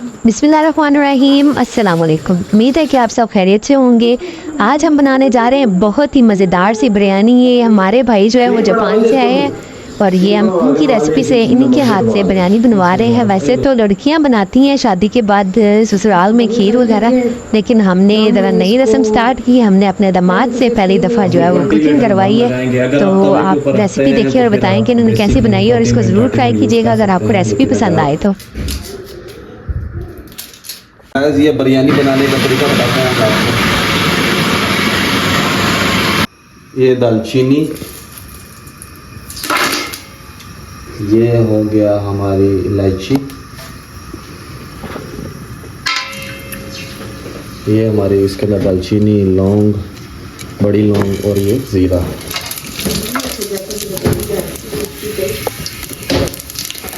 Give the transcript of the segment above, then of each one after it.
बिस्मिल्लाहिर्रहमानिर्रहीम, अस्सलाम वालेकुम। उम्मीद है कि आप सब खैरियत से होंगे। आज हम बनाने जा रहे हैं बहुत ही मज़ेदार सी बिरयानी। ये हमारे भाई जो है वो जापान से आए हैं और ये हम इनकी रेसिपी से इन्हीं के हाथ से बिरयानी बनवा रहे हैं। वैसे तो लड़कियां बनाती हैं शादी के बाद ससुराल में खीर वगैरह, लेकिन हमने ज़रा नई रस्म स्टार्ट की। हमने अपने दामाद से पहली दफ़ा जो है वो कुकिंग करवाई है। तो आप रेसिपी देखिए और बताएं कि इन्होंने कैसे बनाई है, और इसको ज़रूर ट्राई कीजिएगा अगर आपको रेसिपी पसंद आए तो। ये बिरयानी बनाने का तरीका बताते हैं आपको। ये दालचीनी, ये हो गया हमारी इलायची, ये हमारी इसके अंदर दालचीनी, लौंग, बड़ी लौंग और ये ज़ीरा।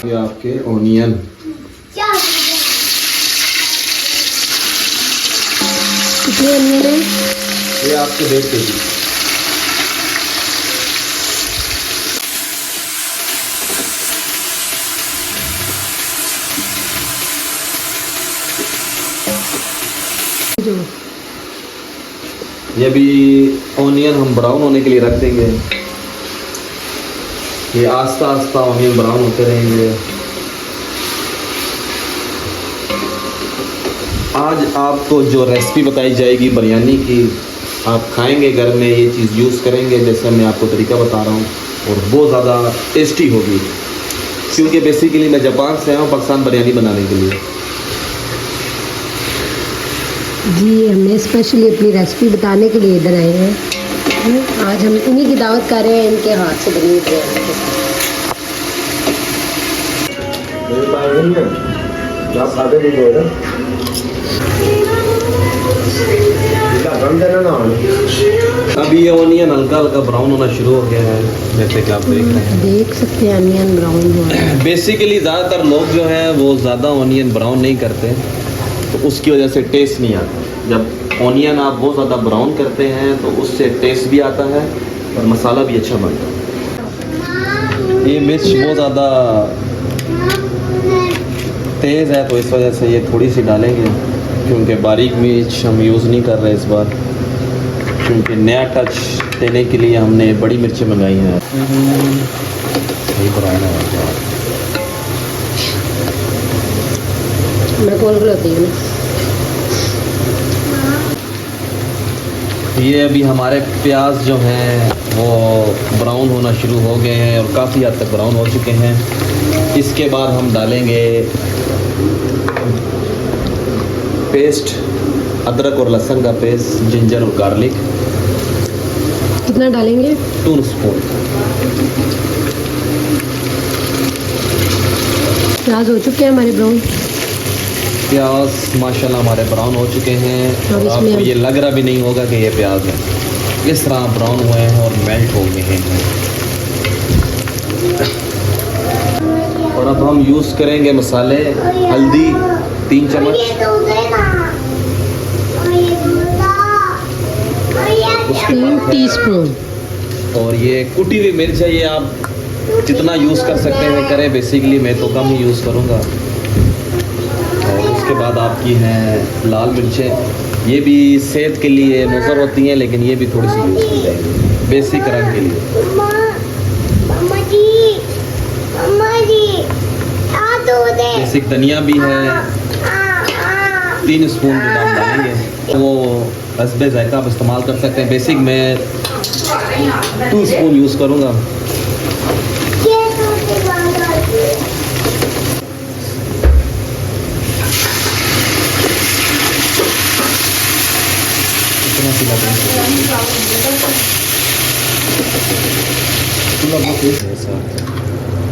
ये आपके ऑनियन, ये आपके 1.5 kg। ये भी ऑनियन हम ब्राउन होने के लिए रख देंगे। ये आस्ता आस्ता ऑनियन ब्राउन होते रहेंगे। आज आपको जो रेसिपी बताई जाएगी बिरयानी की, आप खाएंगे घर में, ये चीज़ यूज़ करेंगे जैसे मैं आपको तरीका बता रहा हूँ, और बहुत ज़्यादा टेस्टी होगी। क्योंकि बेसिकली मैं जापान से आया हूँ पाकिस्तान बिरयानी बनाने के लिए। जी, हमने स्पेशली अपनी रेसिपी बताने के लिए इधर आए हैं। आज हम इन्हीं की दावत कर रहे हैं, इनके हाथ से बनी अभी ये ऑनियन हल्का हल्का ब्राउन होना शुरू हो गया है, जैसे कि आप देख रहे हैं। देख सकते हैं ऑनियन ब्राउन हो रहा है। बेसिकली ज़्यादातर लोग जो हैं वो ज़्यादा ऑनियन ब्राउन नहीं करते, तो उसकी वजह से टेस्ट नहीं आता। जब ऑनियन आप बहुत ज़्यादा ब्राउन करते हैं तो उससे टेस्ट भी आता है और मसाला भी अच्छा बनता है। ये मिर्च बहुत ज़्यादा तेज़ है तो इस वजह से ये थोड़ी सी डालेंगे, क्योंकि बारीक मिर्च हम यूज़ नहीं कर रहे इस बार, क्योंकि नया टच देने के लिए हमने बड़ी मिर्चें मंगाई हैं। सही ब्राउन है मैं कॉल करती हूँ। ये अभी हमारे प्याज जो हैं वो ब्राउन होना शुरू हो गए हैं और काफ़ी हद तक ब्राउन हो चुके हैं। इसके बाद हम डालेंगे पेस्ट, अदरक और लहसुन का पेस्ट, जिंजर और गार्लिक। कितना डालेंगे? 2 स्पून। प्याज हो चुके हैं हमारे ब्राउन। प्याज माशाल्लाह हमारे ब्राउन हो चुके हैं और आपको ये लग रहा भी नहीं होगा कि ये प्याज है। इस तरह ब्राउन हुए हैं और मेल्ट हो गए हैं। और अब हम यूज़ करेंगे मसाले। हल्दी 3 चम्मच, 3 टीस्पून। और ये कुटी हुई मिर्च है, ये आप जितना यूज़ कर सकते हैं करें। बेसिकली मैं तो कम ही यूज़ करूँगा। और उसके बाद आपकी हैं लाल मिर्चें, ये भी सेहत के लिए मुज़र होती हैं, लेकिन ये भी थोड़ी सी यूज़ की जाएगी बेसिक रंग के लिए। बेसिक धनिया भी है 3 स्पून जो हम डालेंगे, वो हस्बे ज़ायका आप इस्तेमाल कर सकते हैं। बेसिक मैं 2 स्पून यूज़ करूँगा।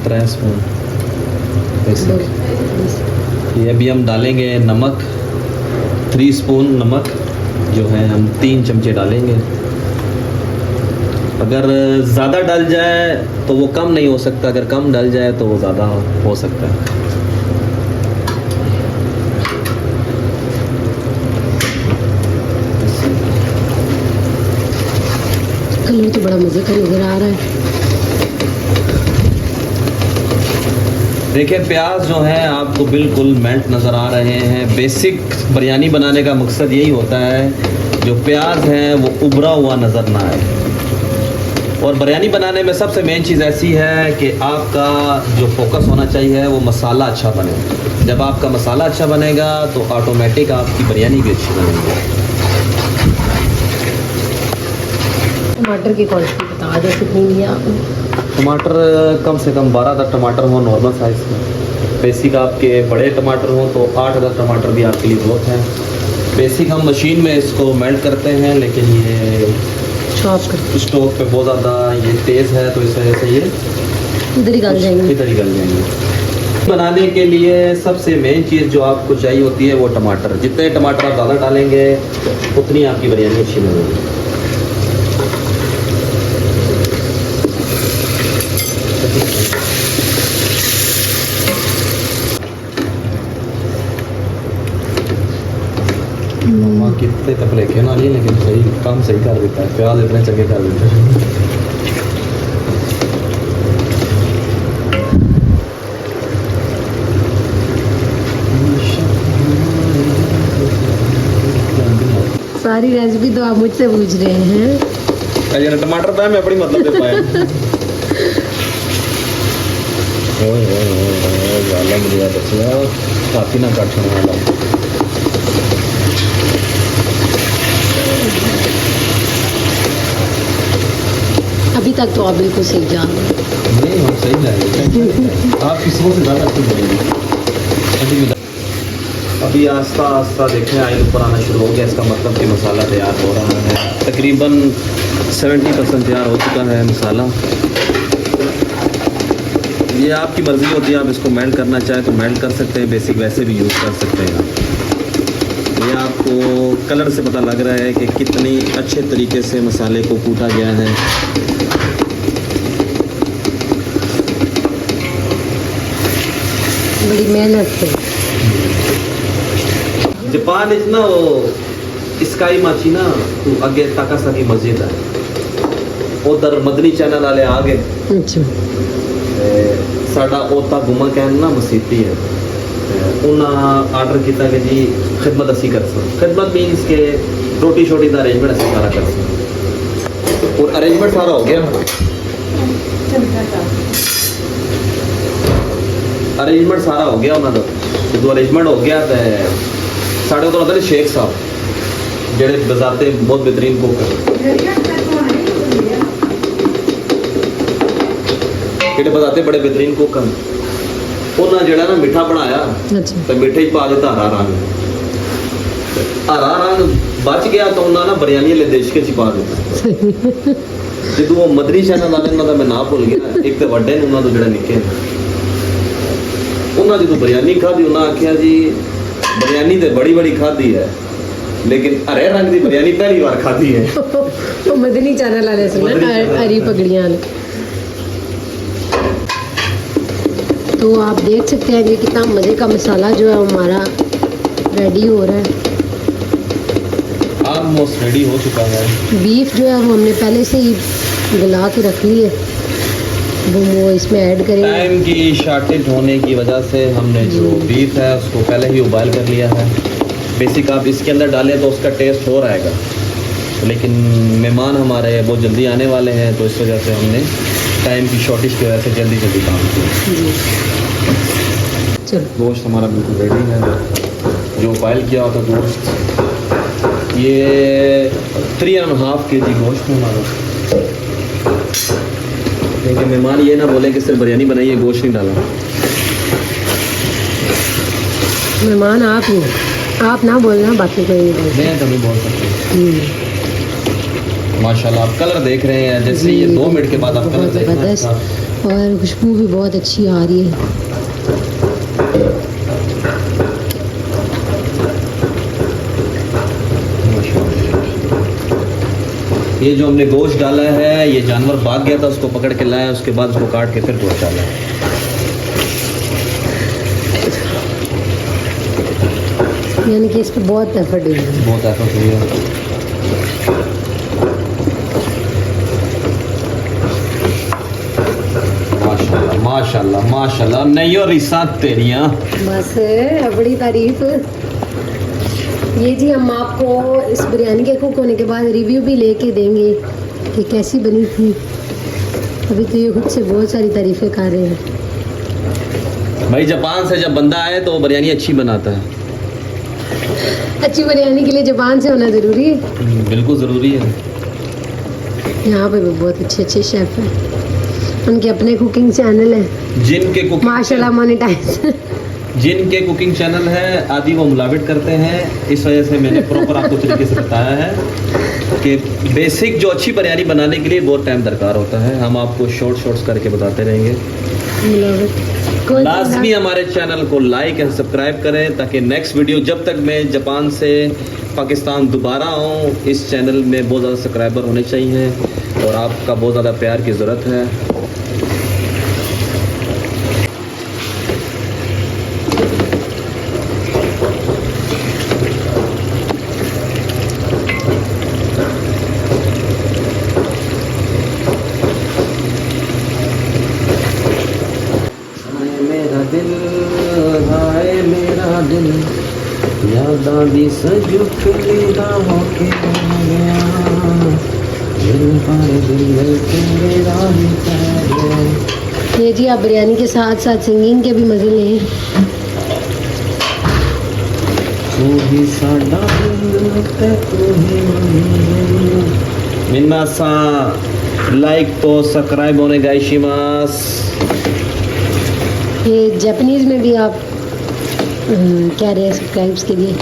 तीन स्पून बेसिक। ये अभी हम डालेंगे नमक, 3 स्पून नमक जो है हम 3 चमचे डालेंगे। अगर ज़्यादा डल जाए तो वो कम नहीं हो सकता, अगर कम डल जाए तो वो ज़्यादा हो सकता है। कलर तो बड़ा मज़े का नज़र आ रहा है। देखिए प्याज जो है आपको बिल्कुल मेल्ट नज़र आ रहे हैं। बेसिक बिरयानी बनाने का मकसद यही होता है जो प्याज है वो उभरा हुआ नज़र ना आए। और बिरयानी बनाने में सबसे मेन चीज़ ऐसी है कि आपका जो फोकस होना चाहिए वो मसाला अच्छा बने। जब आपका मसाला अच्छा बनेगा तो ऑटोमेटिक आपकी बिरयानी भी अच्छी बनेगी। टमाटर की क्वांटिटी बता दो कितनी लिया आपने? टमाटर कम से कम 12 तक टमाटर हो नॉर्मल साइज़ के। बेसिक आपके बड़े टमाटर हो तो 8 टमाटर भी आपके लिए बहुत हैं। बेसिक हम मशीन में इसको मेल्ट करते हैं, लेकिन ये चॉप कर स्टोव पे बहुत ज़्यादा ये तेज़ है तो इस वजह से ये इधर ही गल जाएंगे। इधर ही गल जाएंगे। बनाने के लिए सबसे मेन चीज़ जो आपको चाहिए होती है वो टमाटर। जितने टमाटर आप ज़्यादा डालेंगे उतनी आपकी बिरयानी अच्छी बनेगी। मम्मा कितने तक लेके ना लिए, लेकिन सही काम सही कर देता है। प्याज इतने चंगे कर देता है। सारी रेसिपी तो आप मुझसे पूछ रहे हैं। अजय टमाटर पाया मैं अपनी मतलब दे पाया। वाला मुझे बचला काफ़ी ना काट वाला। अभी तक तो आप बिल्कुल सही जान रहे हैं। नहीं हम सही जाएंगे। आप किसी से ज़्यादा अच्छी बनेगी। अभी आस्ता आस्ता देखें आयल ऊपर आना शुरू हो गया। इसका मतलब कि मसाला तैयार हो रहा है। तकरीबन 70% तैयार हो चुका है मसाला। ये आपकी मर्ज़ी होती है, आप इसको मेल्ट करना चाहें तो मेल्ट कर सकते हैं, बेसिक वैसे भी यूज़ कर सकते हैं। ये आपको कलर से पता लग रहा है कि कितनी अच्छे तरीके से मसाले को कूटा गया है। बड़ी मेहनत से। जापान इतना वो स्काई माची ना तो अगे ताकासाकी मस्जिद है उधर मदनी चैनल वाले आ गए। अच्छा साडा ओता गुमा कहन ना मसीती है। उन्हें आर्डर किया कि जी खिदमत असी कर सकते। खिदमत मीनस के रोटी शोटी का अरेंजमेंट असी सारा कर सकते। और अरेंजमेंट सारा हो गया। अरेंजमेंट सारा हो गया उन्होंने। जो अरेंजमेंट हो गया तो साढ़े उधर होते शेख साहब जेडे बजाते बहुत बेहतरीन कुक जेडे बजाते बड़े बेहतरीन कुक हैं। उन्हें जेड़ा ना मिठा बनाया तो मिठे ही पा दिता हरा रंग। हरा रंग बच गया तो उन्हें ना बिरयानी वाले देश के छिपा दिता। जो वो मदनी चैनल वाले उन्होंने मैं ना भूल गया। एक तो वड्डे ने उन्होंने जो निके उन्होंने जो बिरयानी खाधी उन्हें आख्या जी बिरयानी तो बड़ी बड़ी खाधी है लेकिन हरे रंग की बिरयानी पहली बार खाधी है। वो मदनी चैनल वाले सुना हरी पगड़ियाँ। तो आप देख सकते हैं कि कितना मज़े का मसाला जो है हमारा रेडी हो रहा है। ऑलमोस्ट रेडी हो चुका है। बीफ जो है वो हमने पहले से ही गला के रख ली है। वो इसमें ऐड करेंगे। टाइम की शॉर्टेज होने की वजह से हमने जो बीफ है उसको पहले ही उबाल कर लिया है। बेसिक आप इसके अंदर डालें तो उसका टेस्ट और आएगा, लेकिन मेहमान हमारे बहुत जल्दी आने वाले हैं तो इस वजह से हमने टाइम की शॉर्टेज की वजह से जल्दी जल्दी काम किया। चलो गोश्त हमारा बिल्कुल रेडी है। जो बॉयल किया होता गोश्त ये 3.5 kg गोश्त है हमारा। लेकिन मेहमान ये ना बोले कि सिर्फ बिरयानी बनाई है गोश्त नहीं डाला। मेहमान आप ही आप ना बोलना, बाकी कोई नहीं बोलता। मैं तो नहीं बोल सकता। माशाल्लाह आप कलर देख रहे हैं जैसे ये 2 मिनट के बाद आप कलर बहुत देखना। ज़बरदस्त और खुशबू भी बहुत अच्छी आ रही है। ये जो हमने गोश्त डाला है ये जानवर भाग गया था, उसको पकड़ के लाया, उसके बाद उसको काट के फिर गोश्त डाला। यानी कि इस पर बहुत एफर्ट हुई है। बहुत एफर्ट हुई है। माशाल्लाह माशाल्लाह माशाल्लाह, नहीं और रिसात तेरियां। बस बड़ी तारीफ। ये जी हम आपको इस बिरयानी के कुक होने के बाद रिव्यू भी लेके देंगे कि कैसी बनी थी। अभी तो ये खुद से बहुत सारी तारीफें कर रहे हैं। भाई जापान से जब बंदा आए तो वो बिरयानी अच्छी बनाता है। अच्छी बिरयानी के लिए जापान से होना ज़रूरी है। बिल्कुल ज़रूरी है। यहाँ पे भी बहुत अच्छे अच्छे शेफ़ हैं, उनके अपने कुकिंग चैनल है माशाल्लाह मोनेटाइज। जिनके कुकिंग चैनल है आदि वो मिलावट करते हैं। इस वजह से मैंने प्रॉपर आपको तरीके से बताया है कि बेसिक जो अच्छी बिरयानी बनाने के लिए बहुत टाइम दरकार होता है। हम आपको शॉर्ट्स करके बताते रहेंगे। लाजमी हमारे चैनल को लाइक एंड सब्सक्राइब करें ताकि नेक्स्ट वीडियो जब तक मैं जापान से पाकिस्तान दोबारा आऊँ, इस चैनल में बहुत ज़्यादा सब्सक्राइबर होने चाहिए और आपका बहुत ज़्यादा प्यार की ज़रूरत है। मेरा दिल याद आदि सजुक लीदा होके गया, ये जी आप बिरयानी के साथ साथ सिंगिंग के भी मज़े लें। तू ही साडा दिल ते तू ही मिन्ना सा लाइक तो सब्सक्राइब होने गाइशिमास। ये जापानीज़ में भी आप क्या रहे हैं सब्सक्राइब्स के लिए।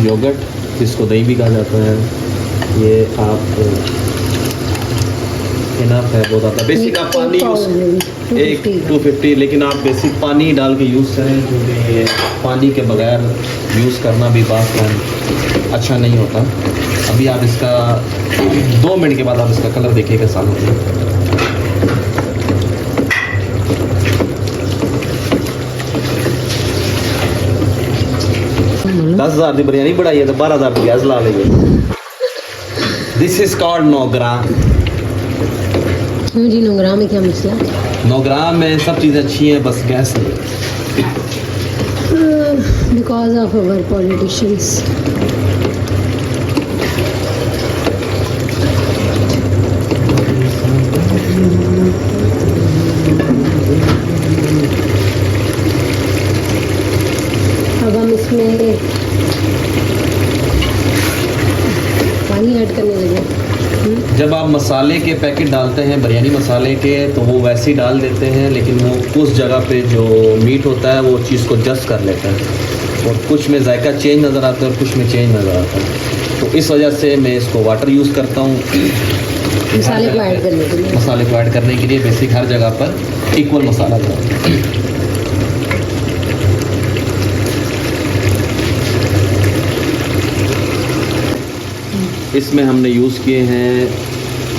योगर्ट जिसको दही भी कहा जाता है, ये आप इनफ है बहुत ज़्यादा। बेसिक आप पानी यूज़ 250, लेकिन आप बेसिक पानी डाल के यूज़ करें क्योंकि ये पानी के बगैर यूज़ करना भी बात अच्छा नहीं होता। अभी आप इसका 2 मिनट के बाद आप इसका कलर देखिएगा साल होता है। 10,000 की बिरयानी बढ़ाई है तो 12,000 की गैस ला लीजिए। दिस इज कॉल्ड नोगरा। क्यों जी, नोगरा में क्या मसला? नोगरा में सब चीज़ें अच्छी हैं, बस गैस नहीं। Because of our politicians. अब हम इसमें पानी ऐड करने लगे। जब आप मसाले के पैकेट डालते हैं बिरयानी मसाले के तो वो वैसे ही डाल देते हैं, लेकिन वो उस जगह पे जो मीट होता है वो चीज़ को जस्ट कर लेता है और कुछ में जायका चेंज नज़र आता है और कुछ में चेंज नज़र आता है। तो इस वजह से मैं इसको वाटर यूज़ करता हूँ मसाले को ऐड करने के लिए। मसाले को ऐड करने के लिए बेसिक हर जगह पर इक्वल मसाला था। इसमें हमने यूज़ किए हैं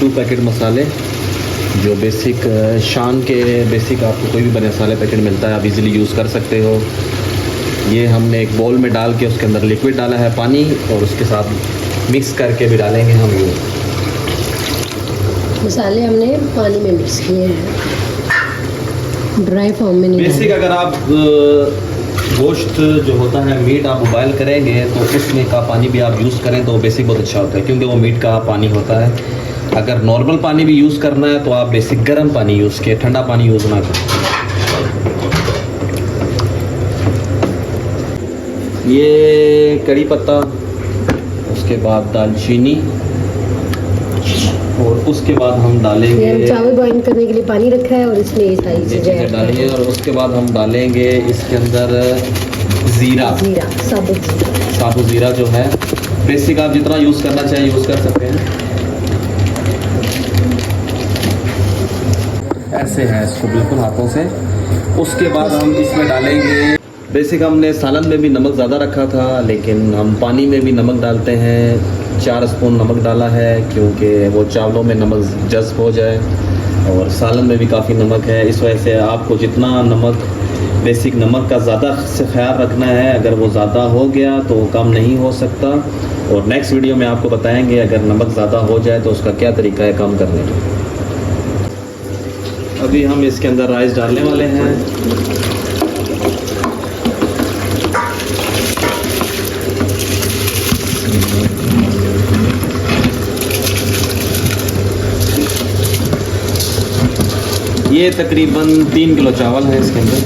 2 पैकेट मसाले जो बेसिक शान के बेसिक आपको कोई भी बने मसाले पैकेट मिलता है, आप इजीली यूज़ कर सकते हो। ये हमने एक बाउल में डाल के उसके अंदर लिक्विड डाला है पानी और उसके साथ मिक्स करके भी डालेंगे हम। ये मसाले हमने पानी में मिक्स किए हैं, ड्राई फॉर्म में नहीं। बेसिक अगर आप गोश्त जो होता है मीट आप उबाइल करेंगे तो उसमें का पानी भी आप यूज़ करें तो बेसिक बहुत अच्छा होता है क्योंकि वो मीट का पानी होता है। अगर नॉर्मल पानी भी यूज़ करना है तो आप बेसिक गर्म पानी यूज़ किए, ठंडा पानी यूज़ ना करें। ये कड़ी पत्ता, उसके बाद दालचीनी और उसके बाद हम डालेंगे चावल बॉईल करने के लिए पानी रखा है और इसमें ये सारी चीज़ें डालेंगे और उसके बाद हम डालेंगे इसके अंदर ज़ीरा, साबुत ज़ीरा जो है बेसिक आप जितना यूज़ करना चाहिए यूज़ कर सकते हैं। ऐसे है इसको बिल्कुल हाथों से। उसके बाद हम इसमें डालेंगे बेसिक हमने सालन में भी नमक ज़्यादा रखा था लेकिन हम पानी में भी नमक डालते हैं। 4 स्पून नमक डाला है क्योंकि वो चावलों में नमक जज्ब हो जाए और सालन में भी काफ़ी नमक है। इस वजह से आपको जितना नमक बेसिक नमक का ज़्यादा से ख्याल रखना है। अगर वो ज़्यादा हो गया तो वो कम नहीं हो सकता। और नेक्स्ट वीडियो में आपको बताएंगे अगर नमक ज़्यादा हो जाए तो उसका क्या तरीका है कम करने का। अभी हम इसके अंदर राइस डालने वाले हैं। ये तकरीबन 3 किलो चावल है इसके अंदर,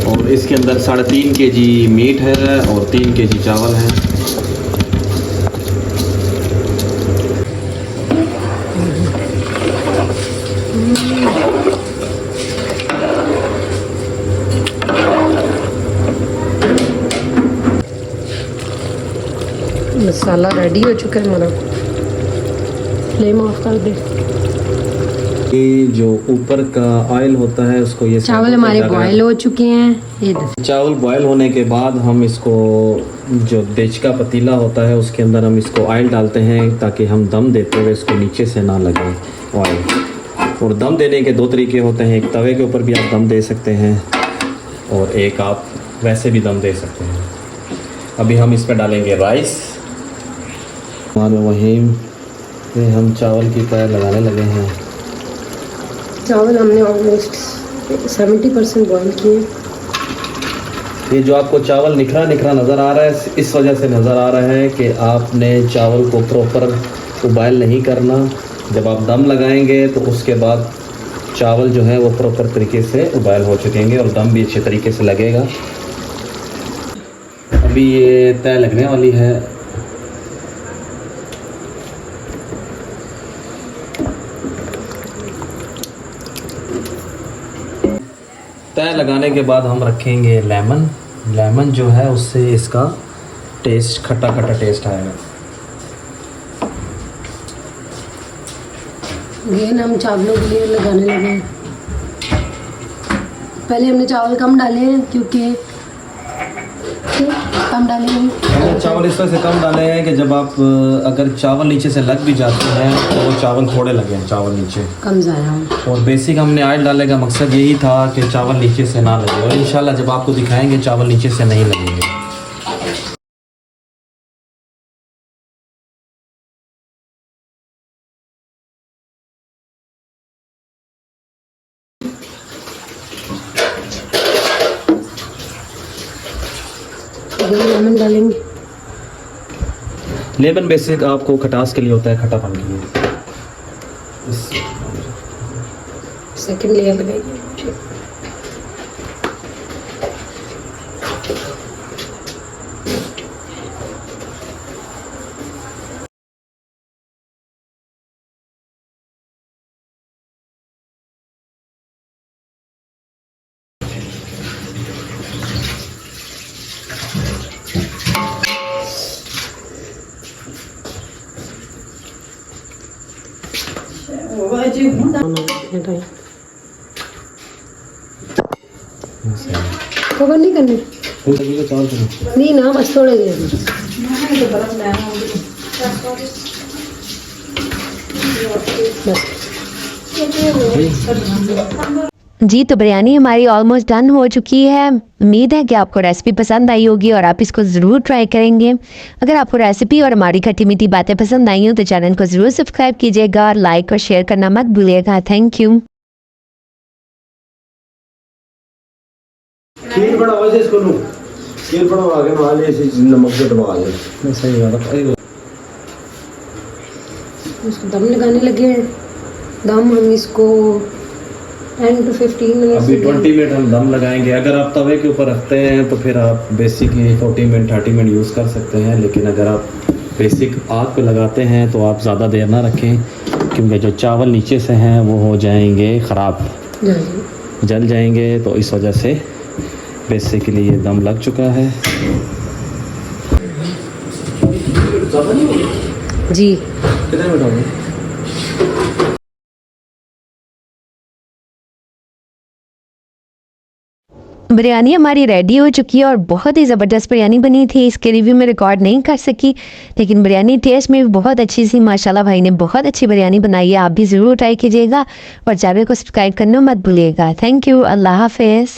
और इसके अंदर 3.5 kg मीट है और 3 kg चावल है। मसाला रेडी हो चुका है हमारा, फ्लेम ऑफ कर दे। ये जो ऊपर का ऑयल होता है उसको ये चावल हमारे बॉयल हो चुके हैं। ये चावल बॉयल होने के बाद हम इसको जो देचका पतीला होता है उसके अंदर हम इसको ऑयल डालते हैं ताकि हम दम देते हुए इसको नीचे से ना लगे ऑयल। और दम देने के 2 तरीके होते हैं, एक तवे के ऊपर भी आप दम दे सकते हैं और एक आप वैसे भी दम दे सकते हैं। अभी हम इस पर डालेंगे राइस। वहीं हम चावल की तय लगाने लगे हैं। चावल हमने ऑलमोस्ट 70% बॉयल किए। ये जो आपको चावल निखरा निखरा नज़र आ रहा है इस वजह से नज़र आ रहा है कि आपने चावल को प्रॉपर उबाइल नहीं करना। जब आप दम लगाएंगे तो उसके बाद चावल जो है वो प्रॉपर तरीके से उबाइल हो चुकेंगे और दम भी अच्छे तरीके से लगेगा। अभी ये तय लगने वाली है। तय लगाने के बाद हम रखेंगे लेमन। लेमन जो है उससे इसका टेस्ट खट्टा खट्टा टेस्ट आएगा। ये हम चावलों के लिए लगाने लगे हैं। पहले हमने चावल कम डाले हैं क्योंकि कम डाले हैं। हमने चावल इस वजह से कम डाले हैं कि जब आप अगर चावल नीचे से लग भी जाते हैं तो वो चावल थोड़े लगे हैं, चावल नीचे कम ज़ाया हो। और बेसिक हमने ऑयल डालने का मकसद यही था कि चावल नीचे से ना लगे, और इंशाल्लाह जब आपको दिखाएंगे चावल नीचे से नहीं लगेंगे। लेमन डालेंगे। लेमन बेसिक आपको खटास के लिए होता है, खट्टापन के लिए। सेकंड लेयर लगाएंगे। कवर नहीं करने नहीं ना, बस थोड़े देर जी तो बिरयानी हमारी ऑलमोस्ट डन हो चुकी है। उम्मीद है कि आपको रेसिपी पसंद आई होगी और आप इसको ज़रूर ट्राई करेंगे। अगर आपको रेसिपी और हमारी खट्टी मीठी बातें पसंद आई हो तो चैनल को ज़रूर सब्सक्राइब कीजिएगा और लाइक और शेयर करना मत भूलिएगा। Thank you. खीर बनाओ इसको नु खीर बनवा के ना ले इसे नमक से दबा दे। सही बात है। इसको दम लगाने लगे हैं। दम हम इसको 10 to 15 मिनट अभी 20 मिनट हम दम लगाएंगे। अगर आप तवे के ऊपर रखते हैं तो फिर आप बेसिकली 40 मिनट 30 मिनट यूज़ कर सकते हैं, लेकिन अगर आप बेसिक आग पे लगाते हैं तो आप ज़्यादा देर ना रखें क्योंकि जो चावल नीचे से हैं वो हो जाएंगे ख़राब, जल जाएंगे। तो इस वजह से बेसिकली ये दम लग चुका है। जी कितने मिनट हो गए? बिरयानी हमारी रेडी हो चुकी है और बहुत ही ज़बरदस्त बिरयानी बनी थी। इसके रिव्यू में रिकॉर्ड नहीं कर सकी, लेकिन बिरयानी टेस्ट में भी बहुत अच्छी थी। माशाल्लाह भाई ने बहुत अच्छी बिरयानी बनाई है, आप भी ज़रूर ट्राई कीजिएगा और चैनल को सब्सक्राइब करना मत भूलिएगा। थैंक यू, अल्लाह हाफिज़।